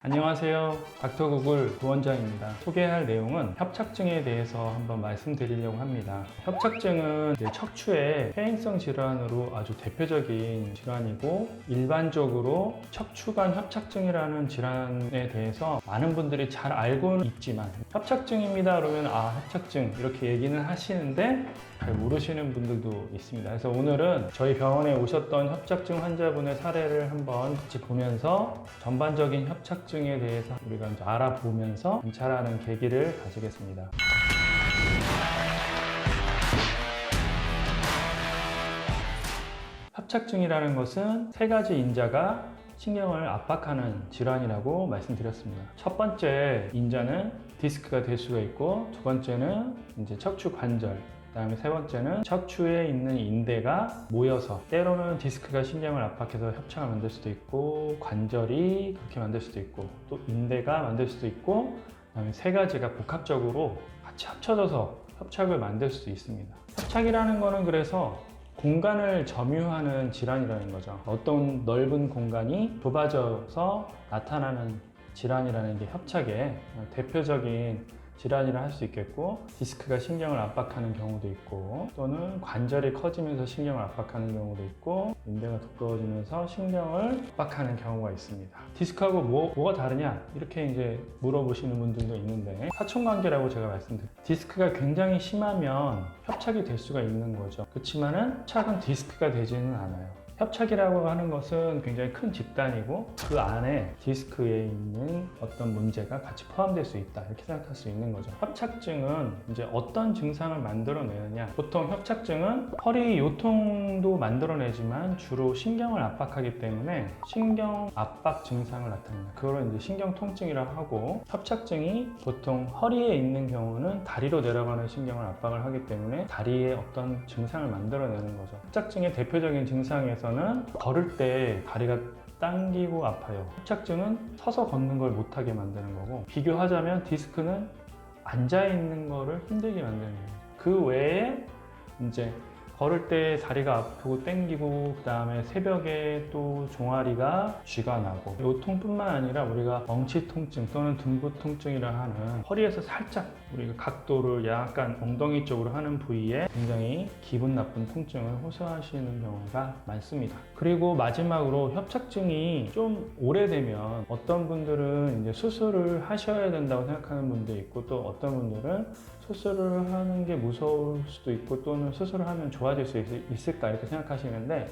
안녕하세요. 닥터구글 구원장입니다. 소개할 내용은 협착증에 대해서 한번 말씀드리려고 합니다. 협착증은 척추의 퇴행성 질환으로 아주 대표적인 질환이고, 일반적으로 척추관 협착증이라는 질환에 대해서 많은 분들이 잘 알고는 있지만 협착증입니다 그러면 협착증 이렇게 얘기는 하시는데 잘 모르시는 분들도 있습니다. 그래서 오늘은 저희 병원에 오셨던 협착증 환자분의 사례를 한번 같이 보면서 전반적인 협착증에 대해서 우리가 이제 알아보면서 관찰하는 계기를 가지겠습니다. 협착증이라는 것은 세 가지 인자가 신경을 압박하는 질환이라고 말씀드렸습니다. 첫 번째 인자는 디스크가 될 수가 있고, 두 번째는 이제 척추 관절, 그 다음에 세 번째는 척추에 있는 인대가 모여서, 때로는 디스크가 신경을 압박해서 협착을 만들 수도 있고, 관절이 그렇게 만들 수도 있고, 또 인대가 만들 수도 있고, 그 다음에 세 가지가 복합적으로 같이 합쳐져서 협착을 만들 수도 있습니다. 협착이라는 거는 그래서 공간을 점유하는 질환이라는 거죠. 어떤 넓은 공간이 좁아져서 나타나는 질환이라는 게 협착의 대표적인 질환이라 할 수 있겠고, 디스크가 신경을 압박하는 경우도 있고, 또는 관절이 커지면서 신경을 압박하는 경우도 있고, 인대가 두꺼워지면서 신경을 압박하는 경우가 있습니다. 디스크하고 뭐가 다르냐? 이렇게 이제 물어보시는 분들도 있는데, 사촌관계라고 제가 말씀드렸죠. 디스크가 굉장히 심하면 협착이 될 수가 있는 거죠. 그렇지만은 협착은 디스크가 되지는 않아요. 협착이라고 하는 것은 굉장히 큰 집단이고, 그 안에 디스크에 있는 어떤 문제가 같이 포함될 수 있다, 이렇게 생각할 수 있는 거죠. 협착증은 이제 어떤 증상을 만들어내느냐, 보통 협착증은 허리 요통도 만들어내지만 주로 신경을 압박하기 때문에 신경 압박 증상을 나타냅니다. 그걸 이제 신경 통증이라고 하고, 협착증이 보통 허리에 있는 경우는 다리로 내려가는 신경을 압박을 하기 때문에 다리에 어떤 증상을 만들어내는 거죠. 협착증의 대표적인 증상에서 걸을 때 다리가 당기고 아파요. 협착증은 서서 걷는 걸 못하게 만드는 거고, 비교하자면 디스크는 앉아있는 거를 힘들게 만드는 거예요. 그 외에 이제 걸을 때 다리가 아프고 땡기고, 그 다음에 새벽에 또 종아리가 쥐가 나고, 요통뿐만 아니라 우리가 엉치 통증 또는 등부 통증이라 하는 허리에서 살짝 우리가 각도를 약간 엉덩이 쪽으로 하는 부위에 굉장히 기분 나쁜 통증을 호소하시는 경우가 많습니다. 그리고 마지막으로 협착증이 좀 오래되면 어떤 분들은 이제 수술을 하셔야 된다고 생각하는 분도 있고, 또 어떤 분들은 수술을 하는 게 무서울 수도 있고, 또는 수술을 하면 좋아질 수 있을까 이렇게 생각하시는데,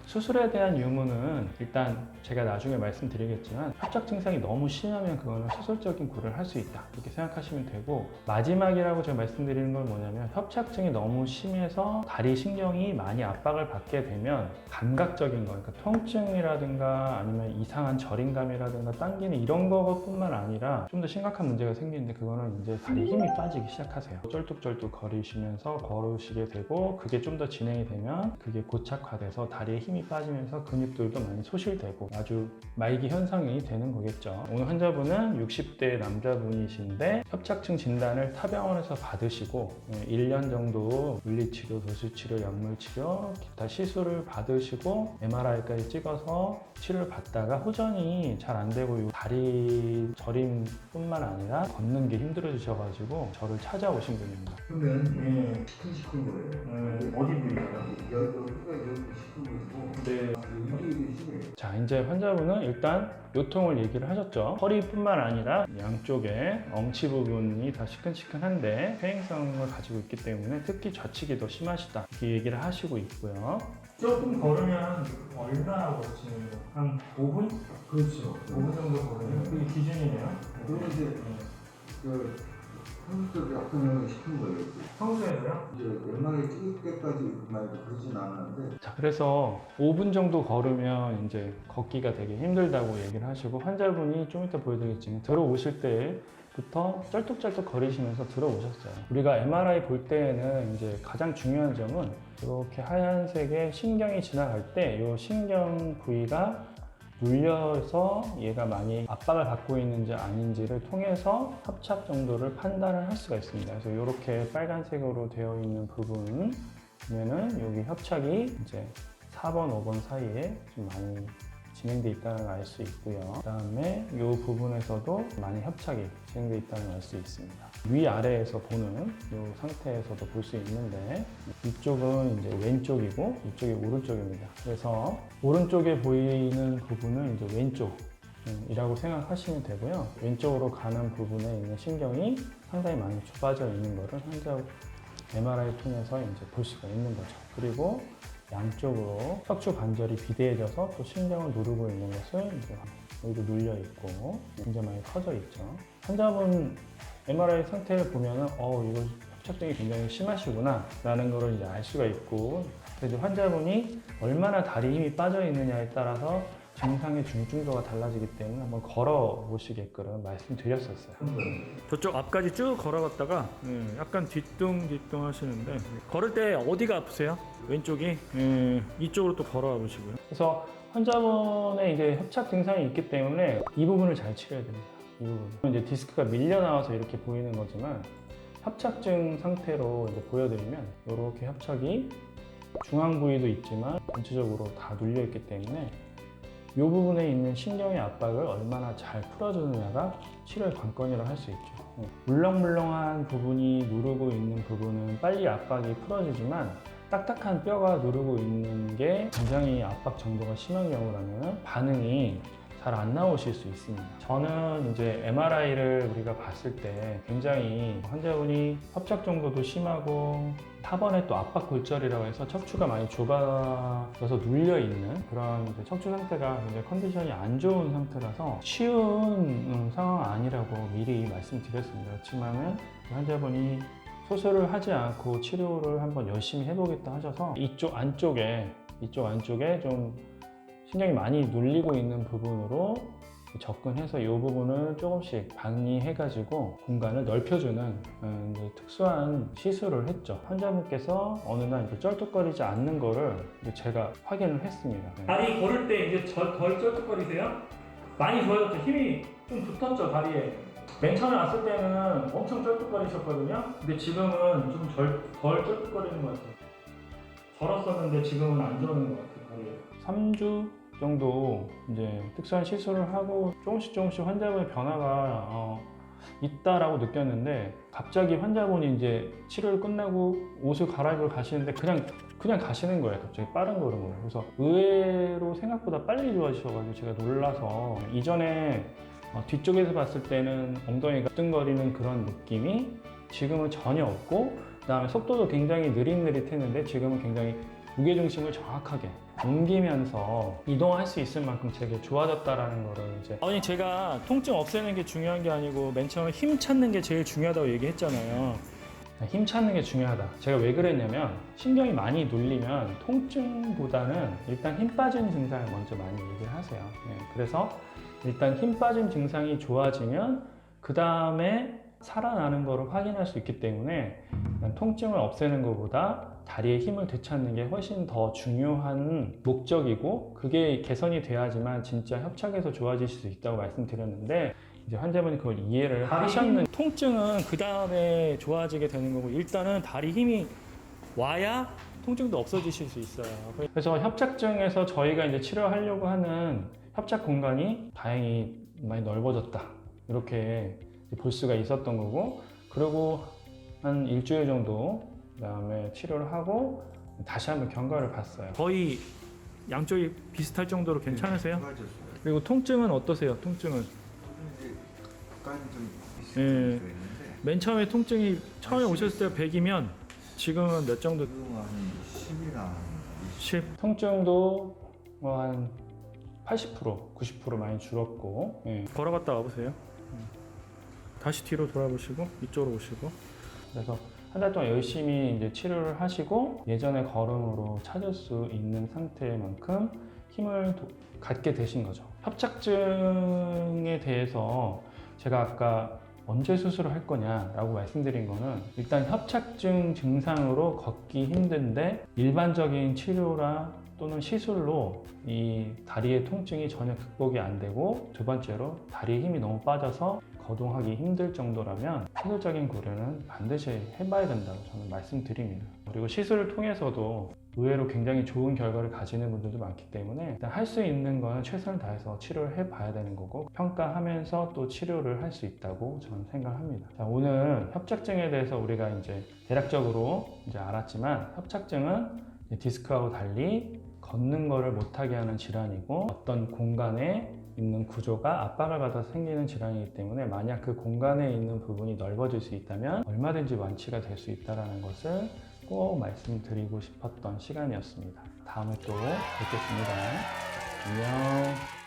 수술에 대한 유무는 일단 제가 나중에 말씀드리겠지만, 협착 증상이 너무 심하면 그거는 수술적인 고려를 할 수 있다, 이렇게 생각하시면 되고, 마지막이라고 제가 말씀드리는 건 뭐냐면, 협착증이 너무 심해서 다리 신경이 많이 압박을 받게 되면 감각적인 거, 그러니까 통증이라든가 아니면 이상한 저림감이라든가 당기는 이런 것뿐만 아니라 좀 더 심각한 문제가 생기는데, 그거는 이제 다리 힘이 빠지기 시작하세요. 쩔뚝쩔뚝 거리시면서 걸으시게 되고, 그게 좀 더 진행이 되면 그게 고착화돼서 다리에 힘이 빠지면서 근육들도 많이 소실되고 아주 말기 현상이 되는 거겠죠. 오늘 환자분은 60대 남자분이신데 협착증 진단을 타병원에서 받으시고 1년 정도 물리치료, 도수치료, 약물치료, 기타 시술을 받으시고 MRI까지 찍어서 치료를 받다가 호전이 잘 안 되고 다리 저림뿐만 아니라 걷는 게 힘들어지셔가지고 저를 찾아오신 분입니다. 그러면 시큰 거예요. 어디 부위가요? 여기가 시큰 거고. 네. 이게 심해요. 자, 이제 환자분은 일단 요통을 얘기를 하셨죠. 허리뿐만 아니라 양쪽에 엉치 부분이 다 시큰시큰한데 퇴행성을 가지고 있기 때문에 특히 좌측이 더 심하시다, 이렇게 얘기를 하시고 있고요. 조금 걸으면 얼마나 걸으시는 거예요? 한 5분? 그렇죠. 5분 정도 걸으면 그게 기준이네요. 그러면 이제 한국적이 아프면 시큰 거예요. 평소에도요? 이제 웬만하게 찍을 때까지 말도 그러진 않았는데. 자, 그래서 5분 정도 걸으면 이제 걷기가 되게 힘들다고 얘기를 하시고, 환자분이 좀 이따 보여드리겠지만 들어오실 때부터 쩔뚝쩔뚝 거리시면서 들어오셨어요. 우리가 MRI 볼 때에는 이제 가장 중요한 점은 이렇게 하얀색의 신경이 지나갈 때 이 신경 부위가 눌려서 얘가 많이 압박을 받고 있는지 아닌지를 통해서 협착 정도를 판단을 할 수가 있습니다. 그래서 이렇게 빨간색으로 되어 있는 부분 보면은 여기 협착이 이제 4번, 5번 사이에 좀 많이 진행돼 있다는 걸 알 수 있고요. 그다음에 이 부분에서도 많이 협착이 진행돼 있다는 걸 알 수 있습니다. 위아래에서 보는 이 상태에서도 볼 수 있는데 이쪽은 이제 왼쪽이고 이쪽이 오른쪽입니다. 그래서 오른쪽에 보이는 부분은 이제 왼쪽이라고 생각하시면 되고요. 왼쪽으로 가는 부분에 있는 신경이 상당히 많이 좁아져 있는 것을 현재 MRI 통해서 이제 볼 수가 있는 거죠. 그리고 양쪽으로 척추 관절이 비대해져서 또 신경을 누르고 있는 것을 이제 여기도 눌려 있고 굉장히 많이 커져 있죠. 환자분 MRI 상태를 보면은 이거 협착증이 굉장히 심하시구나 라는 것을 이제 알 수가 있고, 그래서 환자분이 얼마나 다리 힘이 빠져 있느냐에 따라서 증상의 중증도가 달라지기 때문에 한번 걸어 보시게끔 말씀드렸었어요. 저쪽 앞까지 쭉 걸어갔다가 약간 뒤뚱 하시는데, 걸을 때 어디가 아프세요? 왼쪽이? 이쪽으로 또 걸어와 보시고요. 그래서 환자분의 이제 협착 증상이 있기 때문에 이 부분을 잘 치료해야 됩니다. 이 부분. 이제 디스크가 밀려 나와서 이렇게 보이는 거지만 협착증 상태로 이제 보여드리면 이렇게 협착이 중앙 부위도 있지만 전체적으로 다 눌려 있기 때문에 이 부분에 있는 신경의 압박을 얼마나 잘 풀어주느냐가 치료의 관건이라고 할 수 있죠. 물렁물렁한 부분이 누르고 있는 부분은 빨리 압박이 풀어지지만 딱딱한 뼈가 누르고 있는 게 굉장히 압박 정도가 심한 경우라면 반응이 잘 안 나오실 수 있습니다. 저는 이제 MRI를 우리가 봤을 때 굉장히 환자분이 협착 정도도 심하고 4번에 또 압박 골절이라고 해서 척추가 많이 좁아져서 눌려 있는 그런 이제 척추 상태가 굉장히 컨디션이 안 좋은 상태라서 쉬운 상황 아니라고 미리 말씀드렸습니다. 그렇지만은 환자분이 수술을 하지 않고 치료를 한번 열심히 해보겠다 하셔서 이쪽 안쪽에 좀 신경이 많이 눌리고 있는 부분으로 접근해서 이 부분을 조금씩 방리해가지고 공간을 넓혀주는 특수한 시술을 했죠. 환자분께서 어느 날 이제 쩔뚝거리지 않는 거를 이제 제가 확인을 했습니다. 다리 걸을 때 이제 덜 쩔뚝거리세요? 많이 좋아졌죠? 힘이 좀 붙었죠, 다리에? 맨 처음에 왔을 때는 엄청 쩔뚝거리셨거든요? 근데 지금은 좀 덜 쩔뚝거리는 것 같아요. 절었었는데 지금은 안 저는 것 같아요, 다리에. 3주 정도 이제 특수한 시술을 하고 조금씩 환자분의 변화가 있다라고 느꼈는데, 갑자기 환자분이 이제 치료를 끝나고 옷을 갈아입으러 가시는데 그냥 가시는 거예요. 갑자기 빠른 걸음으로. 그래서 의외로 생각보다 빨리 좋아지셔가지고 제가 놀라서, 이전에 뒤쪽에서 봤을 때는 엉덩이가 뜨거리는 그런 느낌이 지금은 전혀 없고, 그 다음에 속도도 굉장히 느릿느릿했는데 지금은 굉장히 무게중심을 정확하게 옮기면서 이동할 수 있을 만큼 되게 좋아졌다라는 거를 이제, 아니, 제가 통증 없애는 게 중요한 게 아니고 맨 처음에 힘 찾는 게 제일 중요하다고 얘기했잖아요. 힘 찾는 게 중요하다. 제가 왜 그랬냐면, 신경이 많이 눌리면 통증보다는 일단 힘 빠진 증상을 먼저 많이 얘기를 하세요. 그래서 일단 힘 빠진 증상이 좋아지면 그 다음에 살아나는 거를 확인할 수 있기 때문에 통증을 없애는 것보다 다리에 힘을 되찾는 게 훨씬 더 중요한 목적이고, 그게 개선이 돼야지만 진짜 협착에서 좋아지실 수 있다고 말씀드렸는데, 이제 환자분이 그걸 이해를 하셨는데, 통증은 그 다음에 좋아지게 되는 거고, 일단은 다리 힘이 와야 통증도 없어지실 수 있어요. 그래서 협착증에서 저희가 이제 치료하려고 하는 협착 공간이 다행히 많이 넓어졌다, 이렇게 볼 수가 있었던 거고, 그리고 한 일주일 정도 그다음에 치료를 하고 다시 한번 경과를 봤어요. 거의 양쪽이 비슷할 정도로 괜찮으세요? 좋아졌어요. 그리고 통증은 어떠세요? 통증은? 이제 약간 좀 예. 비슷한 게 있는데 맨 처음에 통증이 처음에 오셨을 때 100이면 지금은 몇 정도? 지금 한 10이나 10? 통증도 한 80%, 90% 많이 줄었고, 걸어갔다 와보세요. 다시 뒤로 돌아보시고 이쪽으로 오시고. 그래서 한 달 동안 열심히 이제 치료를 하시고 예전의 걸음으로 찾을 수 있는 상태인 만큼 힘을 갖게 되신 거죠. 협착증에 대해서 제가 아까 언제 수술을 할 거냐라고 말씀드린 거는, 일단 협착증 증상으로 걷기 힘든데 일반적인 치료라 또는 시술로 이 다리의 통증이 전혀 극복이 안 되고, 두 번째로 다리에 힘이 너무 빠져서 거동하기 힘들 정도라면 시술적인 고려는 반드시 해봐야 된다고 저는 말씀드립니다. 그리고 시술을 통해서도 의외로 굉장히 좋은 결과를 가지는 분들도 많기 때문에 일단 할 수 있는 거는 최선을 다해서 치료를 해봐야 되는 거고 평가하면서 또 치료를 할 수 있다고 저는 생각합니다. 자, 오늘 협착증에 대해서 우리가 이제 대략적으로 이제 알았지만 협착증은 디스크하고 달리 걷는 거를 못하게 하는 질환이고 어떤 공간에 있는 구조가 압박을 받아서 생기는 질환이기 때문에 만약 그 공간에 있는 부분이 넓어질 수 있다면 얼마든지 완치가 될 수 있다는 것을 꼭 말씀드리고 싶었던 시간이었습니다. 다음에 또 뵙겠습니다. 안녕.